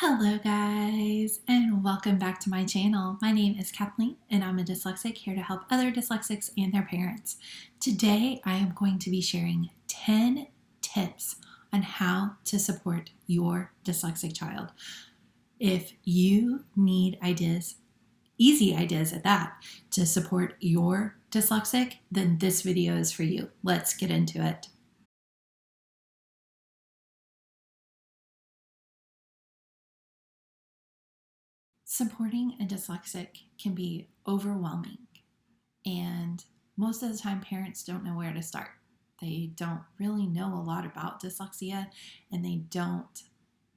Hello guys, and welcome back to my channel. My name is Kathleen and I'm a dyslexic here to help other dyslexics and their parents. Today I am going to be sharing 10 tips on how to support your dyslexic child. If you need ideas, easy ideas at that, to support your dyslexic, then this video is for you. Let's get into it. Supporting a dyslexic can be overwhelming, and most of the time parents don't know where to start. They don't really know a lot about dyslexia and they don't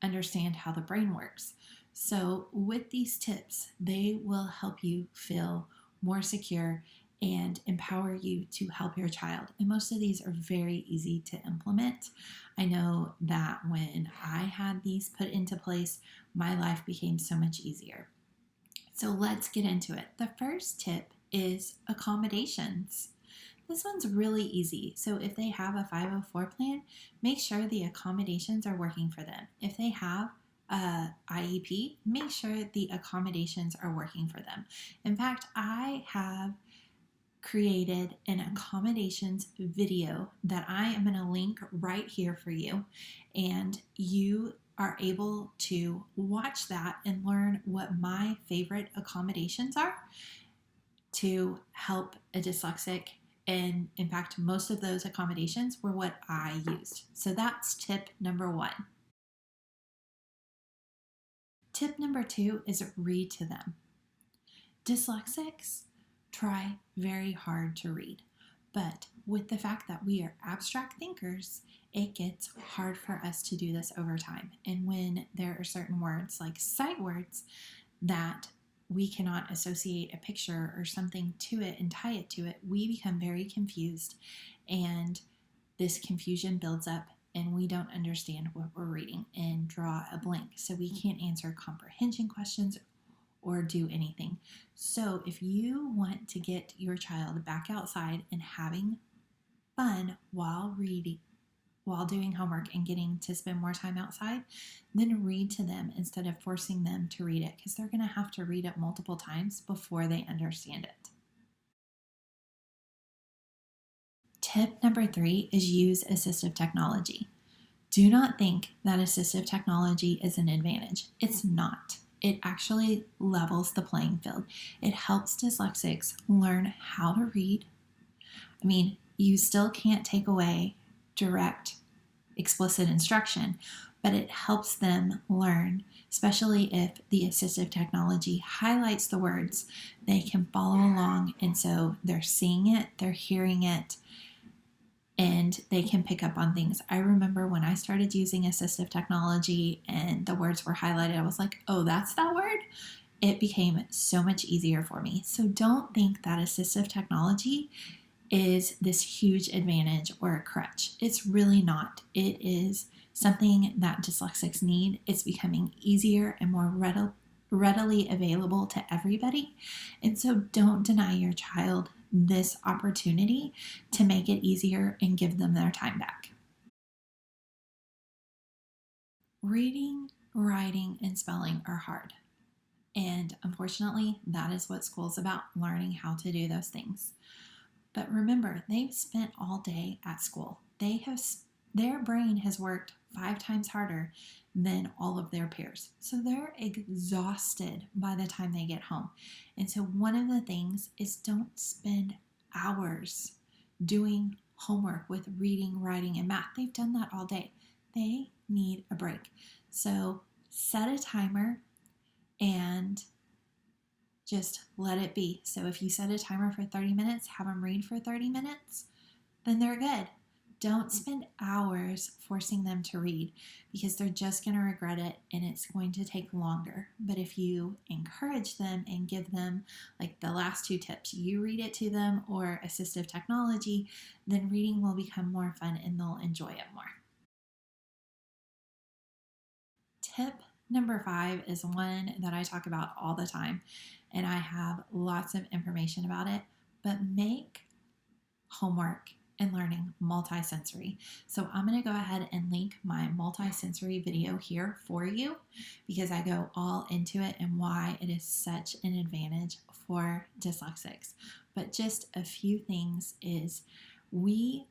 understand how the brain works. So with these tips, they will help you feel more secure and empower you to help your child. And most of these are very easy to implement. I know that when I had these put into place, my life became so much easier. So let's get into it. The first tip is accommodations. This one's really easy. So if they have a 504 plan, make sure the accommodations are working for them. If they have a IEP, make sure the accommodations are working for them. In fact, I have created an accommodations video that I am going to link right here for you, and you are able to watch that and learn what my favorite accommodations are to help a dyslexic. And in fact, most of those accommodations were what I used. So that's tip number one. Tip number two is read to them. Dyslexics try very hard to read, but with the fact that we are abstract thinkers, it gets hard for us to do this over time. And when there are certain words like sight words that we cannot associate a picture or something to it and tie it to it, we become very confused, and this confusion builds up and we don't understand what we're reading and draw a blank. So we can't answer comprehension questions or do anything. So if you want to get your child back outside and having fun while reading, while doing homework and getting to spend more time outside, then read to them instead of forcing them to read it, because they're going to have to read it multiple times before they understand it. Tip number three is use assistive technology. Do not think that assistive technology is an advantage. It's not. It actually levels the playing field. It helps dyslexics learn how to read. I mean, you still can't take away direct, explicit instruction, but it helps them learn, especially if the assistive technology highlights the words. They can follow along, and so they're seeing it, they're hearing it, and they can pick up on things. I remember when I started using assistive technology and the words were highlighted, I was like, oh, that's that word? It became so much easier for me. So don't think that assistive technology is this huge advantage or a crutch. It's really not. It is something that dyslexics need. It's becoming easier and more readily available to everybody. And so don't deny your child this opportunity to make it easier and give them their time back. Reading, writing, and spelling are hard. And unfortunately, that is what school's about, learning how to do those things. But remember, they've spent all day at school. Their brain has worked 5 times harder than all of their peers. So they're exhausted by the time they get home. And so one of the things is don't spend hours doing homework with reading, writing, and math. They've done that all day. They need a break. So set a timer and just let it be. So if you set a timer for 30 minutes, have them read for 30 minutes, then they're good. Don't spend hours forcing them to read, because they're just going to regret it and it's going to take longer. But if you encourage them and give them, like the last 2 tips, you read it to them or assistive technology, then reading will become more fun and they'll enjoy it more. Tip number 5 is one that I talk about all the time, and I have lots of information about it, but make homework and learning multisensory. So I'm going to go ahead and link my multisensory video here for you because I go all into it and why it is such an advantage for dyslexics. But just a few things is we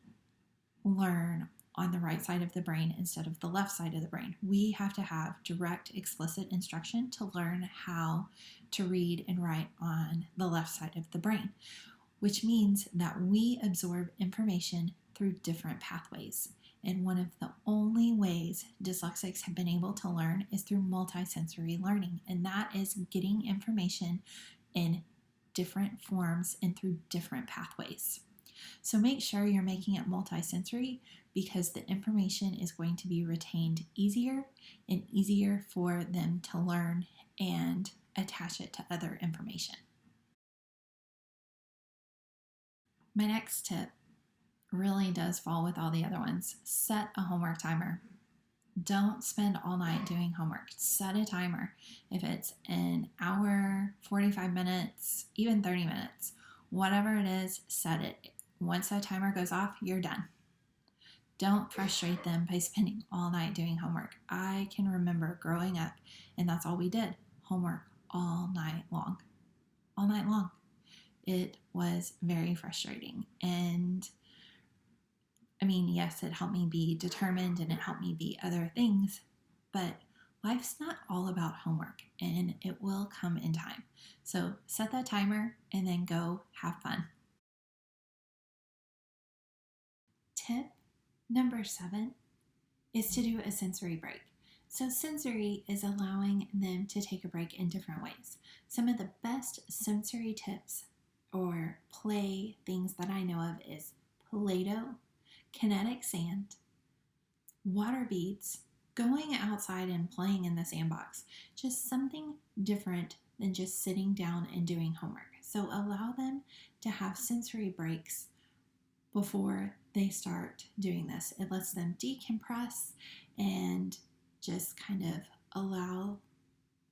learn on the right side of the brain instead of the left side of the brain. We have to have direct, explicit instruction to learn how to read and write on the left side of the brain, which means that we absorb information through different pathways. And one of the only ways dyslexics have been able to learn is through multisensory learning, and that is getting information in different forms and through different pathways. So make sure you're making it multisensory because the information is going to be retained easier and easier for them to learn and attach it to other information. My next tip really does fall with all the other ones. Set a homework timer. Don't spend all night doing homework. Set a timer. If it's an hour, 45 minutes, even 30 minutes, whatever it is, set it. Once that timer goes off, you're done. Don't frustrate them by spending all night doing homework. I can remember growing up, and that's all we did. Homework all night long. All night long. It was very frustrating. And I mean, yes, it helped me be determined and it helped me be other things, but life's not all about homework and it will come in time. So set that timer and then go have fun. Tip number 7 is to do a sensory break. So sensory is allowing them to take a break in different ways. Some of the best sensory tips or play things that I know of is Play-Doh, kinetic sand, water beads, going outside and playing in the sandbox. Just something different than just sitting down and doing homework. So allow them to have sensory breaks before they start doing this. It lets them decompress and just kind of allow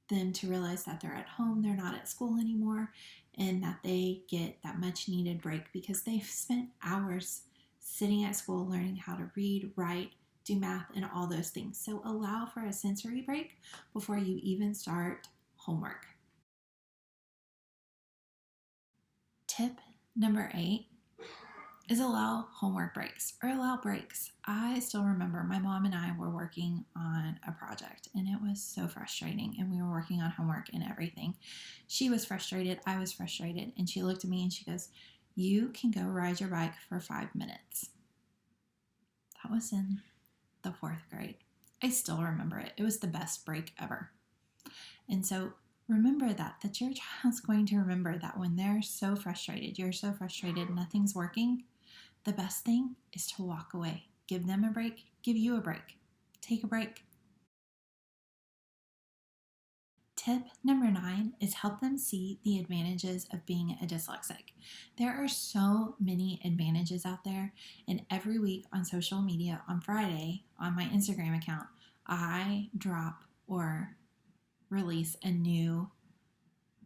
them to realize that they're at home, they're not at school anymore, and that they get that much needed break because they've spent hours sitting at school learning how to read, write, do math, and all those things. So allow for a sensory break before you even start homework. Tip number 8 is allow homework breaks or allow breaks. I still remember my mom and I were working on a project and it was so frustrating and we were working on homework and everything. She was frustrated, I was frustrated, and she looked at me and she goes, "You can go ride your bike for 5 minutes." That was in the 4th grade. I still remember it. It was the best break ever. And so remember that your child's going to remember that when they're so frustrated, you're so frustrated, nothing's working, the best thing is to walk away. Give them a break, give you a break. Take a break. Tip number 9 is help them see the advantages of being a dyslexic. There are so many advantages out there, and every week on social media on Friday on my Instagram account, I drop or release a new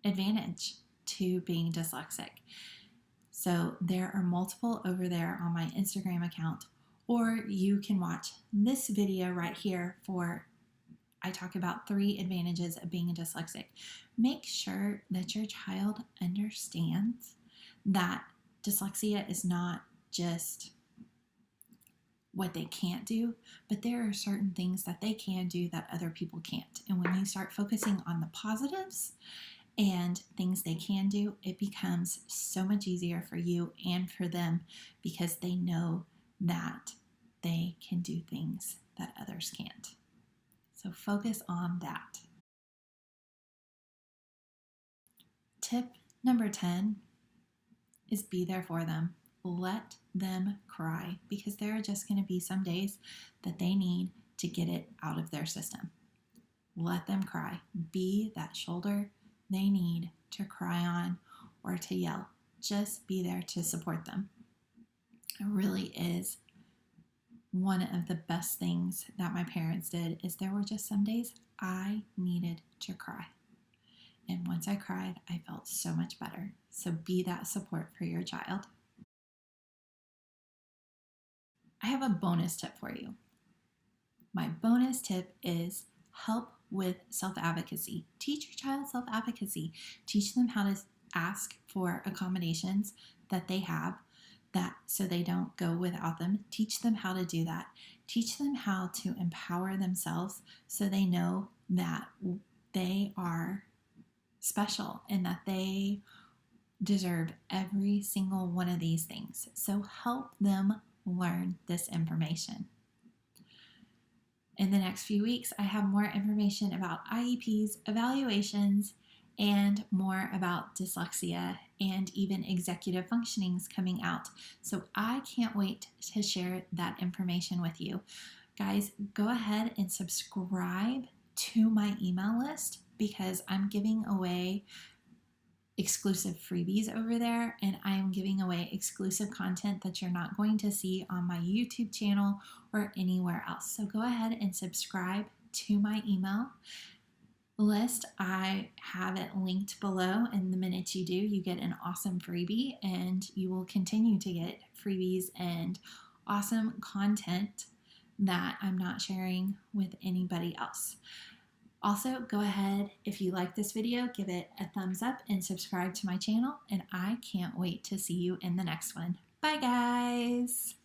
advantage to being dyslexic. So there are multiple over there on my Instagram account, or you can watch this video right here for I talk about 3 advantages of being a dyslexic. Make sure that your child understands that dyslexia is not just what they can't do, but there are certain things that they can do that other people can't. And when you start focusing on the positives and things they can do, it becomes so much easier for you and for them because they know that they can do things that others can't. So focus on that. Tip number 10 is be there for them. Let them cry because there are just going to be some days that they need to get it out of their system. Let them cry. Be that shoulder they need to cry on or to yell. Just be there to support them. It really is one of the best things that my parents did is there were just some days I needed to cry. And once I cried, I felt so much better. So be that support for your child. I have a bonus tip for you. My bonus tip is help with self-advocacy. Teach your child self-advocacy. Teach them how to ask for accommodations that they have, that so they don't go without them. Teach them how to do that. Teach them how to empower themselves so they know that they are special and that they deserve every single one of these things. So help them learn this information. In the next few weeks, I have more information about IEPs, evaluations, and more about dyslexia and even executive functionings coming out. So I can't wait to share that information with you. Guys, go ahead and subscribe to my email list because I'm giving away exclusive freebies over there, and I am giving away exclusive content that you're not going to see on my YouTube channel or anywhere else. So go ahead and subscribe to my email list. I have it linked below, and the minute you do, you get an awesome freebie, and you will continue to get freebies and awesome content that I'm not sharing with anybody else. Also, go ahead, if you like this video, give it a thumbs up and subscribe to my channel, and I can't wait to see you in the next one. Bye, guys!